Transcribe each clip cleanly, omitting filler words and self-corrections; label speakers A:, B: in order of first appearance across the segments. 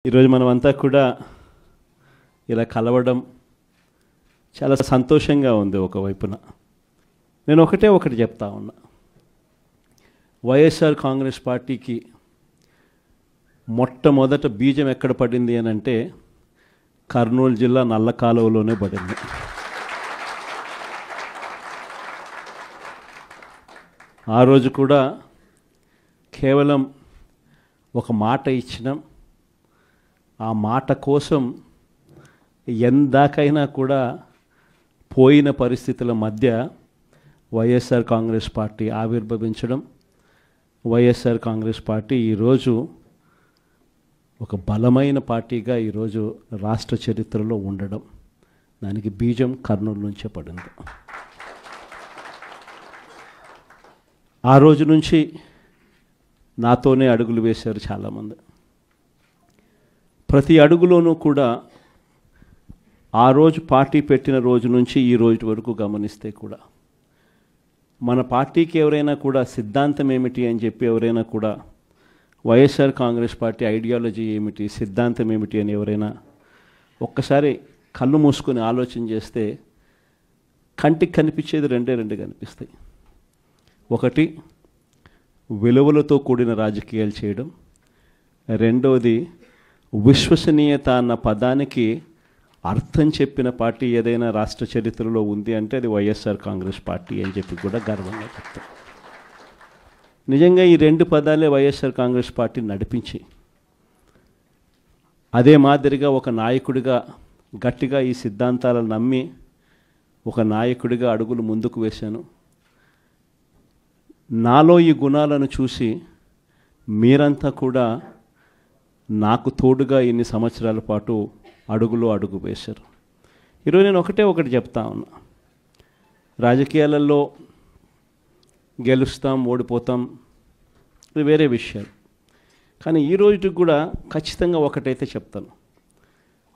A: ఈరోజు మనమంతా కూడా ఇలా కలవడం చాలా సంతోషంగా ఉంది. ఒకవైపున నేను ఒకటి చెప్తా ఉన్నా, వైఎస్ఆర్ కాంగ్రెస్ పార్టీకి మొట్టమొదట బీజం ఎక్కడ పడింది అని అంటే కర్నూలు జిల్లా నల్ల కాలువలోనే పడింది. ఆ రోజు కూడా కేవలం ఒక మాట ఇచ్చినాం. ఆ మాట కోసం ఎందాకైనా కూడా పోయిన పరిస్థితుల మధ్య వైఎస్ఆర్ కాంగ్రెస్ పార్టీ ఆవిర్భవించడం, వైఎస్ఆర్ కాంగ్రెస్ పార్టీ ఈరోజు ఒక బలమైన పార్టీగా ఈరోజు రాష్ట్ర చరిత్రలో ఉండడం, దానికి బీజం కర్నూలు నుంచే పడింది. ఆ రోజు నుంచి నాతోనే అడుగులు వేశారు చాలామంది. ప్రతి అడుగులోనూ కూడా ఆ రోజు పార్టీ పెట్టిన రోజు నుంచి ఈ రోజు వరకు గమనిస్తే కూడా మన పార్టీకి ఎవరైనా కూడా సిద్ధాంతం ఏమిటి అని చెప్పి ఎవరైనా కూడా వైఎస్ఆర్ కాంగ్రెస్ పార్టీ ఐడియాలజీ ఏమిటి, సిద్ధాంతం ఏమిటి అని ఎవరైనా ఒక్కసారి కళ్ళు మూసుకొని ఆలోచన చేస్తే కంటికి కనిపించేది రెండు కనిపిస్తాయి. ఒకటి, విలువలతో కూడిన రాజకీయాలు చేయడం. రెండవది, విశ్వసనీయత అన్న పదానికి అర్థం చెప్పిన పార్టీ ఏదైనా రాష్ట్ర చరిత్రలో ఉంది అంటే అది వైఎస్ఆర్ కాంగ్రెస్ పార్టీ అని చెప్పి కూడా గర్వంగా చెప్తాం. నిజంగా ఈ రెండు పదాలే వైఎస్ఆర్ కాంగ్రెస్ పార్టీ నడిపించి, అదే మాదిరిగా ఒక నాయకుడిగా గట్టిగా ఈ సిద్ధాంతాలను నమ్మి ఒక నాయకుడిగా అడుగులు ముందుకు వేశాను. నాలో ఈ గుణాలను చూసి మీరంతా కూడా నాకు తోడుగా ఇన్ని సంవత్సరాల పాటు అడుగు వేశారు. ఈరోజు నేను ఒకటి చెప్తా ఉన్నా, రాజకీయాలలో గెలుస్తాం ఓడిపోతాం ఇది వేరే విషయాలు. కానీ ఈ రోజుకి కూడా ఖచ్చితంగా ఒకటైతే చెప్తాను,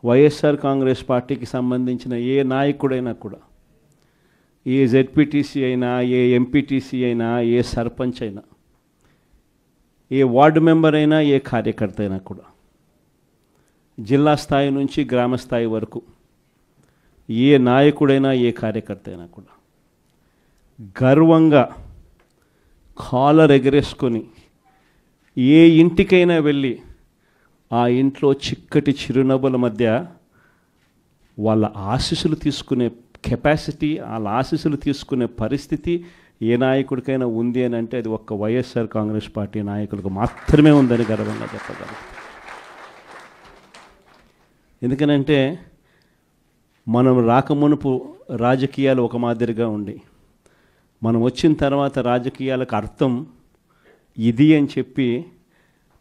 A: వైఎస్ఆర్ కాంగ్రెస్ పార్టీకి సంబంధించిన ఏ నాయకుడైనా కూడా, ఏ జెడ్పీటీసీ అయినా, ఏ ఎంపీటీసీ అయినా, ఏ సర్పంచ్ అయినా, ఏ వార్డు మెంబర్ అయినా, ఏ కార్యకర్త అయినా కూడా, జిల్లా స్థాయి నుంచి గ్రామ స్థాయి వరకు ఏ నాయకుడైనా, ఏ కార్యకర్త అయినా కూడా గర్వంగా కాలర్ ఎగరేసుకొని ఏ ఇంటికైనా వెళ్ళి ఆ ఇంట్లో చిక్కటి చిరునవ్వుల మధ్య వాళ్ళ ఆశీస్సులు తీసుకునే కెపాసిటీ, వాళ్ళ ఆశీస్సులు తీసుకునే పరిస్థితి ఏ నాయకుడికైనా ఉంది అని అంటే అది ఒక్క వైఎస్ఆర్ కాంగ్రెస్ పార్టీ నాయకులకు మాత్రమే ఉందని గర్వంగా చెప్పగలం. ఎందుకనంటే మనం రాకమునుపు రాజకీయాలు ఒక మాదిరిగా ఉండి, మనం వచ్చిన తర్వాత రాజకీయాలకు అర్థం ఇది అని చెప్పి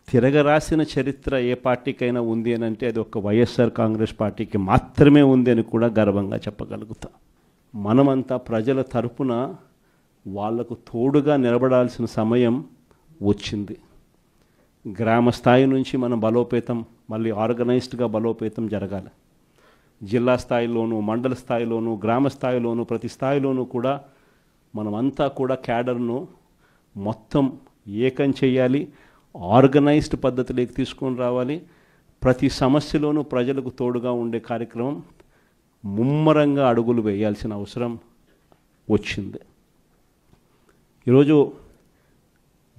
A: తిరగరాసిన చరిత్ర ఏ పార్టీకైనా ఉంది అని అంటే అది ఒక వైఎస్ఆర్ కాంగ్రెస్ పార్టీకి మాత్రమే ఉంది అని కూడా గర్వంగా చెప్పగలుగుతా. మనమంతా ప్రజల తరపున వాళ్లకు తోడుగా నిలబడాల్సిన సమయం వచ్చింది. గ్రామ స్థాయి నుంచి మనం బలోపేతం, మళ్ళీ ఆర్గనైజ్డ్గా బలోపేతం జరగాలి. జిల్లా స్థాయిలోనూ, మండల స్థాయిలోనూ, గ్రామ స్థాయిలోనూ, ప్రతి స్థాయిలోనూ కూడా మనమంతా కూడా క్యాడర్ను మొత్తం ఏకం చేయాలి, ఆర్గనైజ్డ్ పద్ధతిలోకి తీసుకొని రావాలి. ప్రతి సమస్యలోనూ ప్రజలకు తోడుగా ఉండే కార్యక్రమం ముమ్మరంగా అడుగులు వేయాల్సిన అవసరం వచ్చింది. ఈరోజు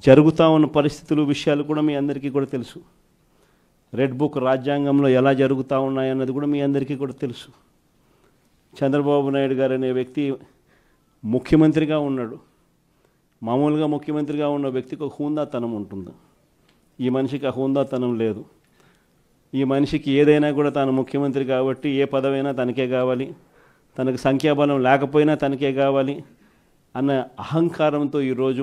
A: జరుగుతూ ఉన్న పరిస్థితులు, విషయాలు కూడా మీ అందరికీ కూడా తెలుసు. రెడ్ బుక్ రాజ్యాంగంలో ఎలా జరుగుతూ ఉన్నాయన్నది కూడా మీ అందరికీ కూడా తెలుసు. చంద్రబాబు నాయుడు గారు అనే వ్యక్తి ముఖ్యమంత్రిగా ఉన్నాడు. మామూలుగా ముఖ్యమంత్రిగా ఉన్న వ్యక్తికి ఒక హుందాతనం ఉంటుంది. ఈ మనిషికి ఆ హుందాతనం లేదు. ఈ మనిషికి ఏదైనా కూడా తాను ముఖ్యమంత్రి కాబట్టి ఏ పదవైనా తనకే కావాలి, తనకు సంఖ్యాబలం లేకపోయినా తనకే కావాలి అన్న అహంకారంతో ఈరోజు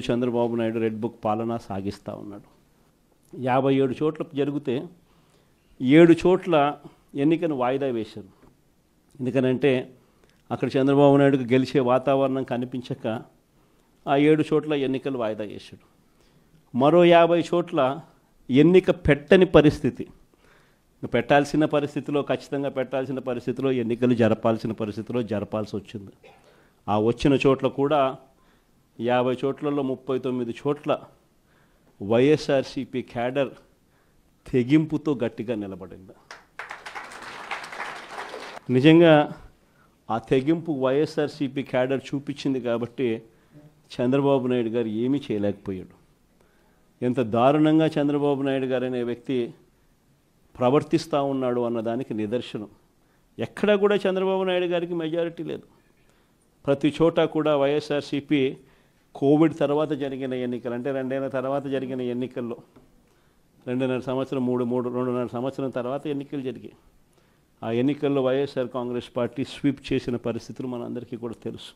A: చంద్రబాబు నాయుడు రెడ్ బుక్ పాలన సాగిస్తూ ఉన్నాడు. 57 చోట్ల జరిగితే 7 చోట్ల ఎన్నికను వాయిదా వేశారు. ఎందుకనంటే అక్కడ చంద్రబాబు నాయుడుకు గెలిచే వాతావరణం కనిపించక ఆ 7 చోట్ల ఎన్నికలు వాయిదా చేశాడు. మరో 50 చోట్ల ఎన్నిక పెట్టని పరిస్థితి, పెట్టాల్సిన పరిస్థితిలో, ఖచ్చితంగా పెట్టాల్సిన పరిస్థితిలో, ఎన్నికలు జరపాల్సిన పరిస్థితిలో జరపాల్సి వచ్చింది. ఆ వచ్చిన చోట్ల కూడా 50 చోట్లలో 39 చోట్ల వైఎస్ఆర్సీపీ క్యాడర్ తెగింపుతో గట్టిగా నిలబడింది. నిజంగా ఆ తెగింపు వైఎస్ఆర్సీపీ క్యాడర్ చూపించింది కాబట్టి చంద్రబాబు నాయుడు గారు ఏమీ చేయలేకపోయాడు. ఎంత దారుణంగా చంద్రబాబు నాయుడు గారు అనే వ్యక్తి ప్రవర్తిస్తూ ఉన్నాడు అన్నదానికి నిదర్శనం. ఎక్కడా కూడా చంద్రబాబు నాయుడు గారికి మెజారిటీ లేదు. ప్రతి చోట కూడా వైఎస్ఆర్సీపీ కోవిడ్ తర్వాత జరిగిన ఎన్నికలు, అంటే 2 ఏళ్ల తర్వాత జరిగిన ఎన్నికల్లో 2.5 సంవత్సరం 2.5 సంవత్సరం తర్వాత ఎన్నికలు జరిగాయి. ఆ ఎన్నికల్లో వైఎస్ఆర్ కాంగ్రెస్ పార్టీ స్వీప్ చేసిన పరిస్థితులు మనందరికీ కూడా తెలుసు.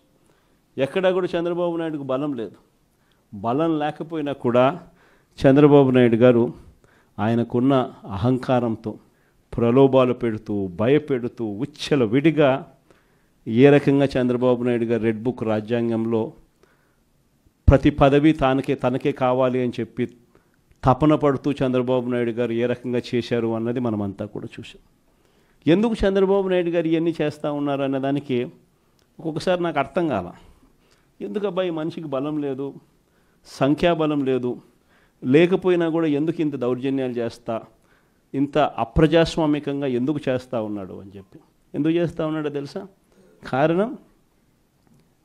A: ఎక్కడా కూడా చంద్రబాబు నాయుడుకు బలం లేదు. బలం లేకపోయినా కూడా చంద్రబాబు నాయుడు గారు ఆయనకున్న అహంకారంతో ప్రలోభాలు పెడుతూ భయపెడుతూ ఉచ్చల విడిగా ఏ రకంగా చంద్రబాబు నాయుడు గారు రెడ్ బుక్ రాజ్యాంగంలో ప్రతి పదవి తనకే కావాలి అని చెప్పి తపన పడుతూ చంద్రబాబు నాయుడు గారు ఏ రకంగా చేశారు అన్నది మనమంతా కూడా చూసాం. ఎందుకు చంద్రబాబు నాయుడు గారు ఇవన్నీ చేస్తూ ఉన్నారు అన్నదానికి ఒక్కొక్కసారి నాకు అర్థం కాల. ఎందుకు అబ్బాయి మనిషికి బలం లేదు, సంఖ్యాబలం లేదు, లేకపోయినా కూడా ఎందుకు ఇంత దౌర్జన్యాలు చేస్తా, ఇంత అప్రజాస్వామికంగా ఎందుకు చేస్తూ ఉన్నాడు అని చెప్పి. ఎందుకు చేస్తూ ఉన్నాడో తెలుసా? కారణం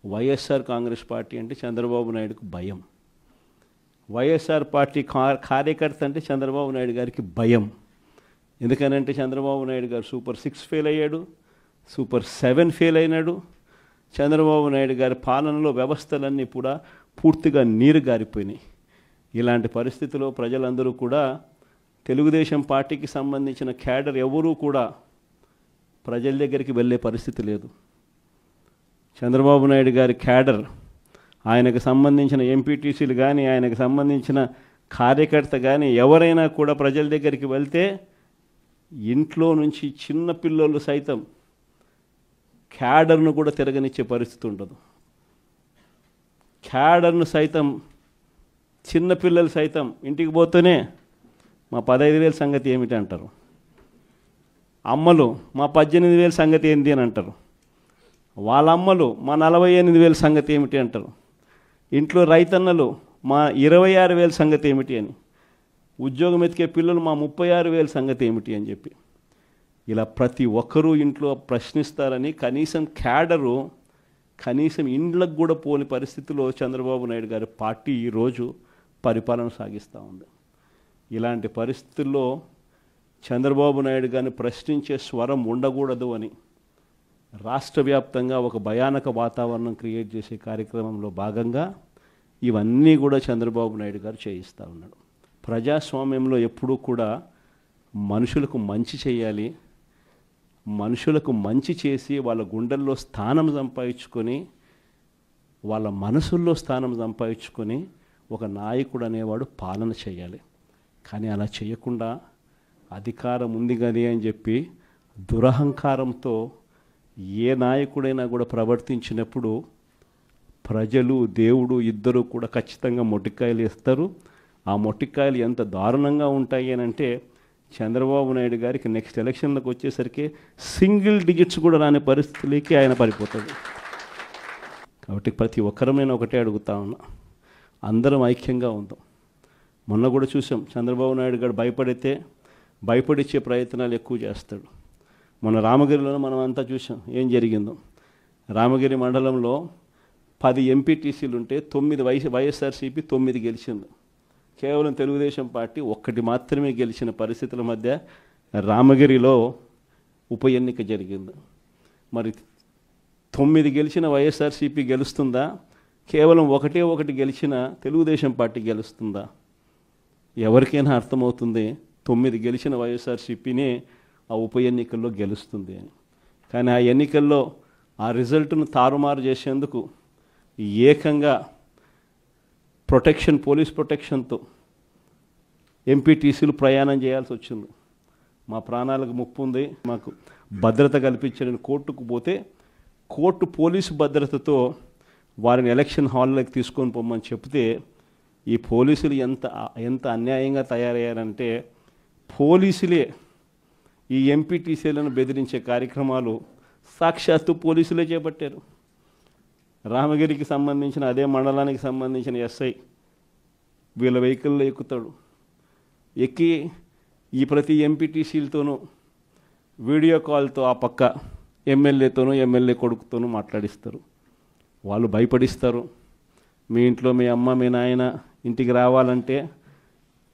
A: వైఎస్ఆర్ కాంగ్రెస్ పార్టీ అంటే చంద్రబాబు నాయుడుకు భయం. వైఎస్ఆర్ పార్టీ కార్యకర్త అంటే చంద్రబాబు నాయుడు గారికి భయం. ఎందుకనంటే చంద్రబాబు నాయుడు గారు సూపర్ 6 ఫెయిల్ అయ్యాడు, సూపర్ 7 ఫెయిల్ అయినాడు. చంద్రబాబు నాయుడు గారి పాలనలో వ్యవస్థలన్నీ కూడా పూర్తిగా నీరు గారిపోయినాయి. ఇలాంటి పరిస్థితిలో ప్రజలందరూ కూడా తెలుగుదేశం పార్టీకి సంబంధించిన క్యాడర్ ఎవరూ కూడా ప్రజల దగ్గరికి వెళ్ళే పరిస్థితి లేదు. చంద్రబాబు నాయుడు గారి క్యాడర్, ఆయనకు సంబంధించిన ఎంపీటీసీలు కానీ, ఆయనకు సంబంధించిన కార్యకర్త కానీ ఎవరైనా కూడా ప్రజల దగ్గరికి వెళ్తే ఇంట్లో నుంచి చిన్న పిల్లలు సైతం క్యాడర్ను కూడా తిరగనిచ్చే పరిస్థితి ఉండదు. క్యాడర్ను సైతం, చిన్నపిల్లలు సైతం ఇంటికి పోతేనే మా 15,000 సంగతి ఏమిటి అంటారు. అమ్మలు మా 18,000 సంగతి ఏంటి అని అంటారు. వాళ్ళ అమ్మలు మా 48,000 సంగతి ఏమిటి అంటారు. ఇంట్లో రైతన్నలు మా 26,000 సంగతి ఏమిటి అని, ఉద్యోగం ఎతికే పిల్లలు మా 36,000 సంగతి ఏమిటి అని చెప్పి ఇలా ప్రతి ఒక్కరూ ఇంట్లో ప్రశ్నిస్తారని కనీసం క్యాడరు, కనీసం ఇండ్లకు కూడా పోని పరిస్థితిలో చంద్రబాబు నాయుడు గారి పార్టీ ఈరోజు పరిపాలన సాగిస్తూ ఉంది. ఇలాంటి పరిస్థితుల్లో చంద్రబాబు నాయుడు గారిని ప్రశ్నించే స్వరం ఉండకూడదు అని రాష్ట్ర వ్యాప్తంగా ఒక భయానక వాతావరణం క్రియేట్ చేసే కార్యక్రమంలో భాగంగా ఇవన్నీ కూడా చంద్రబాబు నాయుడు గారు చేయిస్తూ ఉన్నాడు. ప్రజాస్వామ్యంలో ఎప్పుడూ కూడా మనుషులకు మంచి చేయాలి, మనుషులకు మంచి చేసి వాళ్ళ గుండెల్లో స్థానం సంపాదించుకొని, వాళ్ళ మనసుల్లో స్థానం సంపాదించుకొని ఒక నాయకుడు అనేవాడు పాలన చేయాలి. కానీ అలా చేయకుండా అధికారం ఉంది కదా అని చెప్పి దురహంకారంతో ఏ నాయకుడైనా కూడా ప్రవర్తించినప్పుడు ప్రజలు దేవుడు ఇద్దరు కూడా ఖచ్చితంగా మొట్టికాయలు ఇస్తారు. ఆ మొట్టికాయలు ఎంత దారుణంగా ఉంటాయి అని అంటే చంద్రబాబు నాయుడు గారికి నెక్స్ట్ ఎలక్షన్లకు వచ్చేసరికి సింగిల్ డిజిట్స్ కూడా రాని పరిస్థితులకి ఆయన పడిపోతాడు. కాబట్టి ప్రతి ఒక్కరం నేను ఒకటే అడుగుతా ఉన్నా, అందరం ఐక్యంగా ఉందాం. మొన్న కూడా చూసాం, చంద్రబాబు నాయుడు గారు భయపడిచ్చే ప్రయత్నాలు ఎక్కువ చేస్తాడు. మొన్న రామగిరిలో మనం అంతా చూసాం ఏం జరిగిందో. రామగిరి మండలంలో 10 ఎంపీటీసీలు ఉంటే 9 వైఎస్ఆర్సీపీ 9 గెలిచింది. కేవలం తెలుగుదేశం పార్టీ 1 మాత్రమే గెలిచిన పరిస్థితుల మధ్య రామగిరిలో ఉప ఎన్నిక జరిగింది. మరి 9 గెలిచిన వైఎస్ఆర్సీపీ గెలుస్తుందా? కేవలం 1 గెలిచిన తెలుగుదేశం పార్టీ గెలుస్తుందా? ఎవరికైనా అర్థమవుతుంది 9 గెలిచిన వైఎస్ఆర్సీపీనే ఆ ఉప ఎన్నికల్లో గెలుస్తుంది అని. కానీ ఆ ఎన్నికల్లో ఆ రిజల్ట్ను తారుమారు చేసేందుకు ఏకంగా పోలీస్ ప్రొటెక్షన్తో ఎంపీటీసీలు ప్రయాణం చేయాల్సి వచ్చింది. మా ప్రాణాలకు ముప్పు ఉంది, మాకు భద్రత కల్పించని కోర్టుకు పోతే కోర్టు పోలీసు భద్రతతో వారిని ఎలక్షన్ హాల్లోకి తీసుకొని పోమని చెప్తే ఈ పోలీసులు ఎంత అన్యాయంగా తయారయ్యారంటే పోలీసులే ఈ ఎంపీటీసీలను బెదిరించే కార్యక్రమాలు సాక్షాత్తు పోలీసులే చేపట్టారు. రామగిరికి సంబంధించిన అదే మండలానికి సంబంధించిన ఎస్ఐ వీళ్ళ వెహికల్లో ఎక్కుతాడు, ఎక్కి ఈ ప్రతి ఎంపీటీసీలతోనూ వీడియో కాల్తో ఆ పక్క ఎమ్మెల్యేతోనూ ఎమ్మెల్యే కొడుకుతోనూ మాట్లాడిస్తారు. వాళ్ళు భయపడిస్తారు. మీ ఇంట్లో మీ అమ్మ మీ నాయన ఇంటికి రావాలంటే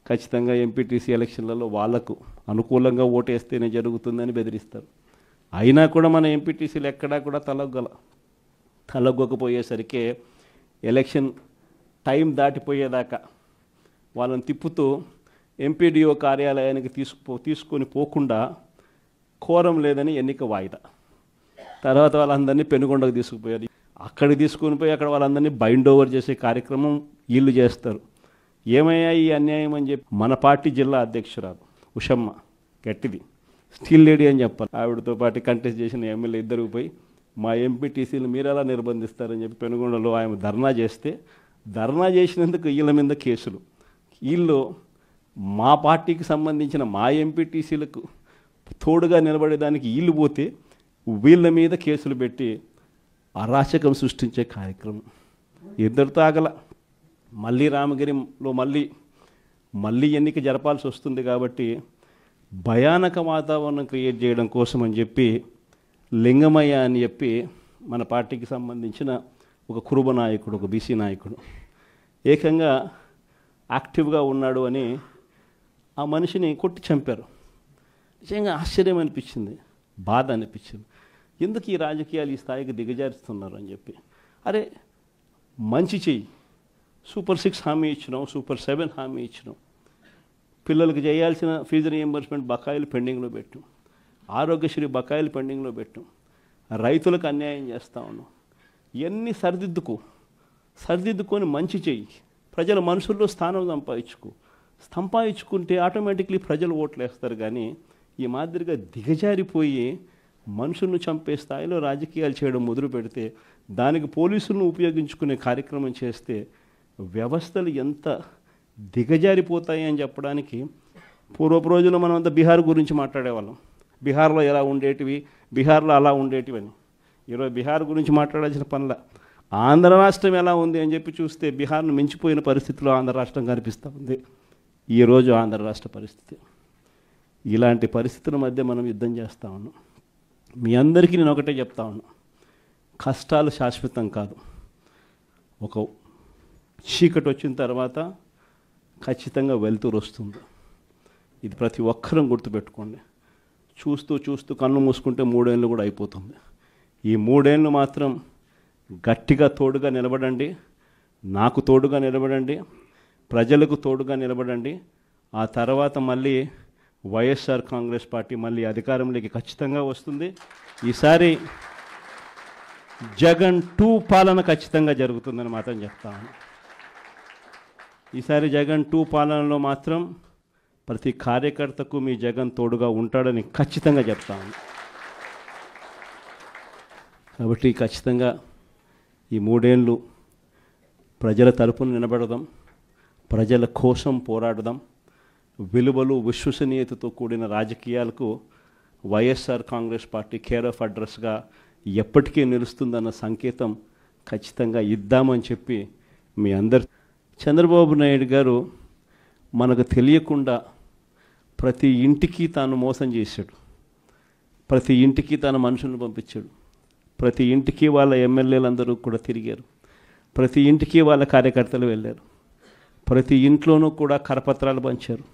A: ఖచ్చితంగా ఎంపీటీసీ ఎలక్షన్లలో వాళ్లకు అనుకూలంగా ఓటేస్తేనే జరుగుతుందని బెదిరిస్తారు. అయినా కూడా మన ఎంపీటీసీలు ఎక్కడా కూడా తలొగ్గకపోయేసరికి ఎలక్షన్ టైం దాటిపోయేదాకా వాళ్ళని తిప్పుతూ ఎంపీడీఓ కార్యాలయానికి తీసుకొని పోకుండా కోరం లేదని ఎన్నిక వాయిదా. తర్వాత వాళ్ళందరినీ పెనుగొండకు తీసుకుపోయారు. అక్కడికి తీసుకొని పోయి అక్కడ వాళ్ళందరినీ బైండ్ ఓవర్ చేసే కార్యక్రమం వీళ్ళు చేస్తారు. ఏమయ్యా ఈ అన్యాయం అని చెప్పి మన పార్టీ జిల్లా అధ్యక్షురాలు ఉషమ్మ గట్టిది స్టీల్ లేడీ అని చెప్పాలి. ఆవిడతో పాటు కంటెస్ట్ చేసిన ఎమ్మెల్యే ఇద్దరికి పోయి మా ఎంపీటీసీలు మీరు ఎలా నిర్బంధిస్తారని చెప్పి పెనుగొండలో ఆయన ధర్నా చేస్తే, ధర్నా చేసినందుకు వీళ్ళ మీద కేసులు. వీళ్ళు మా పార్టీకి సంబంధించిన మా ఎంపీటీసీలకు తోడుగా నిలబడేదానికి వీళ్ళు పోతే వీళ్ళ మీద కేసులు పెట్టి అరాచకం సృష్టించే కార్యక్రమం ఇద్దరితో ఆగల. మళ్ళీ రామగిరిలో మళ్ళీ ఎన్నిక జరపాల్సి వస్తుంది కాబట్టి భయానక వాతావరణం క్రియేట్ చేయడం కోసం అని చెప్పి లింగమయ్య అని చెప్పి మన పార్టీకి సంబంధించిన ఒక కురుబ నాయకుడు, ఒక బీసీ నాయకుడు ఏకంగా యాక్టివ్గా ఉన్నాడు అని ఆ మనిషిని కొట్టి చంపారు. నిజంగా ఆశ్చర్యం అనిపించింది, బాధ అనిపించింది. ఎందుకు ఈ రాజకీయాలు ఈ స్థాయికి దిగజారుస్తున్నారు అని చెప్పి. అరే మంచి చెయ్యి, సూపర్ 6 హామీ ఇచ్చినాం, సూపర్ 7 హామీ ఇచ్చినాం, పిల్లలకు చేయాల్సిన ఫీజు రియంబర్స్మెంట్ బకాయిలు పెండింగ్లో పెట్టాం, ఆరోగ్యశ్రీ బకాయిలు పెండింగ్లో పెట్టాం, రైతులకు అన్యాయం చేస్తూ ఉన్నాం. ఇవన్నీ సరిదిద్దుకొని మంచి చెయ్యి, ప్రజల మనసుల్లో స్థానం సంపాదించుకుంటే ఆటోమేటిక్లీ ప్రజలు ఓట్లు వేస్తారు. కానీ ఈ మాదిరిగా దిగజారిపోయి మనుషులను చంపే స్థాయిలో రాజకీయాలు చేయడం మొదలు పెడితే, దానికి పోలీసులను ఉపయోగించుకునే కార్యక్రమం చేస్తే వ్యవస్థలు ఎంత దిగజారిపోతాయి అని చెప్పడానికి పూర్వపు రోజుల్లో మనం అంతా బీహార్ గురించి మాట్లాడేవాళ్ళం. బీహార్లో ఎలా ఉండేటివి, బీహార్లో అలా ఉండేటివి అని. ఈరోజు బీహార్ గురించి మాట్లాడాల్సిన పనుల ఆంధ్ర రాష్ట్రం ఎలా ఉంది అని చెప్పి చూస్తే బీహార్ను మించిపోయిన పరిస్థితిలో ఆంధ్ర రాష్ట్రం కనిపిస్తూ ఉంది ఈరోజు ఆంధ్ర రాష్ట్ర పరిస్థితి. ఇలాంటి పరిస్థితుల మధ్య మనం యుద్ధం చేస్తూ ఉన్నాం. మీ అందరికీ నేను ఒకటే చెప్తా ఉన్నా, కష్టాలు శాశ్వతం కాదు. ఒక చీకటి వచ్చిన తర్వాత ఖచ్చితంగా వెలుతురు వస్తుంది. ఇది ప్రతి ఒక్కరం గుర్తుపెట్టుకోండి. చూస్తూ కన్ను మూసుకుంటే 3 ఏళ్ళు కూడా అయిపోతుంది. ఈ 3 ఏళ్ళు మాత్రం గట్టిగా తోడుగా నిలబడండి, నాకు తోడుగా నిలబడండి, ప్రజలకు తోడుగా నిలబడండి. ఆ తర్వాత మళ్ళీ వైఎస్ఆర్ కాంగ్రెస్ పార్టీ మళ్ళీ అధికారంలోకి ఖచ్చితంగా వస్తుంది. ఈసారి జగన్ 2 పాలన ఖచ్చితంగా జరుగుతుందని మాత్రం చెప్తాను. ఈసారి జగన్ 2 పాలనలో మాత్రం ప్రతి కార్యకర్తకు మీ జగన్ తోడుగా ఉంటాడని ఖచ్చితంగా చెప్తాను. కాబట్టి ఖచ్చితంగా ఈ 3 ఏళ్ళు ప్రజల తరపున నిలబడదాం, ప్రజల కోసం పోరాడదాం. విలువలు విశ్వసనీయతతో కూడిన రాజకీయాలకు YSR Congress party care of అడ్రస్గా ఎప్పటికీ నిలుస్తుందన్న సంకేతం ఖచ్చితంగా ఇద్దామని చెప్పి మీ అందరు. చంద్రబాబు నాయుడు గారు మనకు తెలియకుండా ప్రతి ఇంటికి తాను మోసం చేశాడు, ప్రతి ఇంటికి తన మనుషులను పంపించాడు, ప్రతి ఇంటికి వాళ్ళ ఎమ్మెల్యేలందరూ కూడా తిరిగారు, ప్రతి ఇంటికి వాళ్ళ కార్యకర్తలు వెళ్ళారు, ప్రతి ఇంట్లోనూ కూడా కరపత్రాలు పంచారు,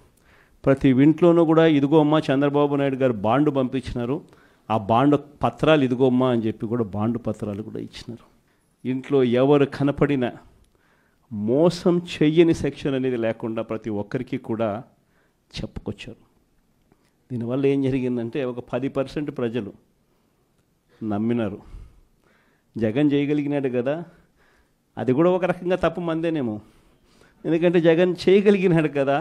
A: ప్రతి ఇంట్లోనూ కూడా ఇదిగో అమ్మ చంద్రబాబు నాయుడు గారు బాండు పంపించినారు, ఆ బాండు పత్రాలు ఇదిగో అమ్మ అని చెప్పి కూడా బాండు పత్రాలు కూడా ఇచ్చినారు. ఇంట్లో ఎవరు కనపడినా మోసం చెయ్యని సెక్షన్ అనేది లేకుండా ప్రతి ఒక్కరికి కూడా చెప్పుకొచ్చారు. దీనివల్ల ఏం జరిగిందంటే ఒక 10% ప్రజలు నమ్మినారు. జగన్ చేయగలిగినాడు కదా, అది కూడా ఒక రకంగా తప్పు మందేనేమో, ఎందుకంటే జగన్ చేయగలిగినాడు కదా,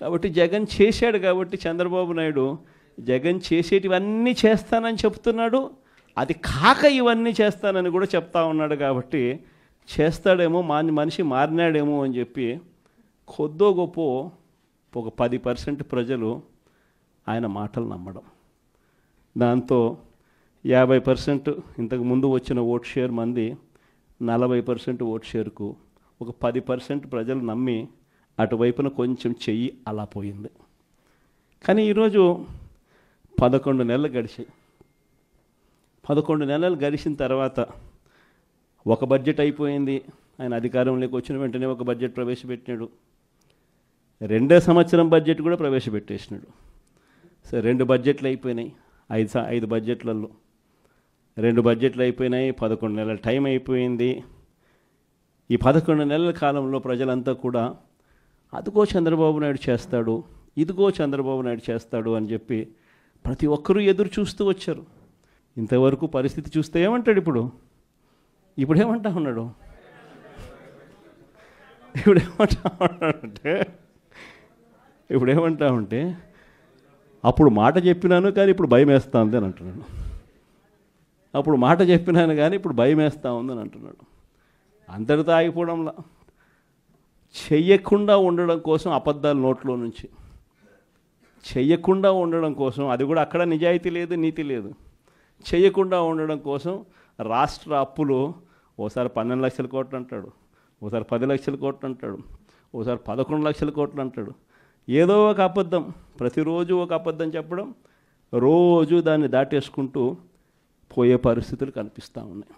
A: కాబట్టి జగన్ చేశాడు కాబట్టి చంద్రబాబు నాయుడు జగన్ చేసేటివన్నీ చేస్తానని చెప్తున్నాడు, అది కాక ఇవన్నీ చేస్తానని కూడా చెప్తా ఉన్నాడు. కాబట్టి చేస్తాడేమో, మనిషి మారినాడేమో అని చెప్పి కొద్దో గొప్ప ఒక 10% ప్రజలు ఆయన మాటలు నమ్మడం, దాంతో 50% ఇంతకు ముందు వచ్చిన ఓట్ షేర్ మంది 40% ఓట్ షేర్కు ఒక 10% ప్రజలు నమ్మి అటువైపున కొంచెం చెయ్యి అలా పోయింది. కానీ ఈరోజు 11 నెలలు గడిచాయి. 11 నెలలు గడిచిన తర్వాత ఒక బడ్జెట్ అయిపోయింది. ఆయన అధికారంలోకి వచ్చిన వెంటనే ఒక బడ్జెట్ ప్రవేశపెట్టినాడు. 2వ సంవత్సరం బడ్జెట్ కూడా ప్రవేశపెట్టేసినాడు. సరే, 2 బడ్జెట్లు అయిపోయినాయి. 5 బడ్జెట్లలో 2 బడ్జెట్లు అయిపోయినాయి. 11 నెలల టైం అయిపోయింది. ఈ 11 నెలల కాలంలో ప్రజలంతా కూడా అదిగో చంద్రబాబు నాయుడు చేస్తాడు, ఇదిగో చంద్రబాబు నాయుడు చేస్తాడు అని చెప్పి ప్రతి ఒక్కరూ ఎదురు చూస్తూ వచ్చారు. ఇంతవరకు పరిస్థితి చూస్తే ఏమంటాడు ఇప్పుడు ఏమంటా ఉన్నాడు? ఇప్పుడు ఏమంటా ఉంటే అప్పుడు మాట చెప్పినాను కానీ ఇప్పుడు భయం వేస్తూ ఉంది అని అంటున్నాడు. అప్పుడు మాట చెప్పినాను కానీ ఇప్పుడు భయం వేస్తూ ఉందని అంటున్నాడు. అందరితో ఆగిపోవడంలా చెయ్యకుండా ఉండడం కోసం అబద్ధాలు నోట్లో నుంచి చెయ్యకుండా ఉండడం కోసం, అది కూడా అక్కడ నిజాయితీ లేదు, నీతి లేదు. చెయ్యకుండా ఉండడం కోసం రాష్ట్ర అప్పులు ఓసారి 12 లక్షల కోట్లు అంటాడు, ఓసారి 10 లక్షల కోట్లు అంటాడు, ఓసారి 11 లక్షల కోట్లు అంటాడు. ఏదో ఒక అబద్ధం, ప్రతిరోజు ఒక అబద్ధం చెప్పడం, రోజు దాన్ని దాటేసుకుంటూ పోయే పరిస్థితులు కనిపిస్తూ ఉన్నాయి.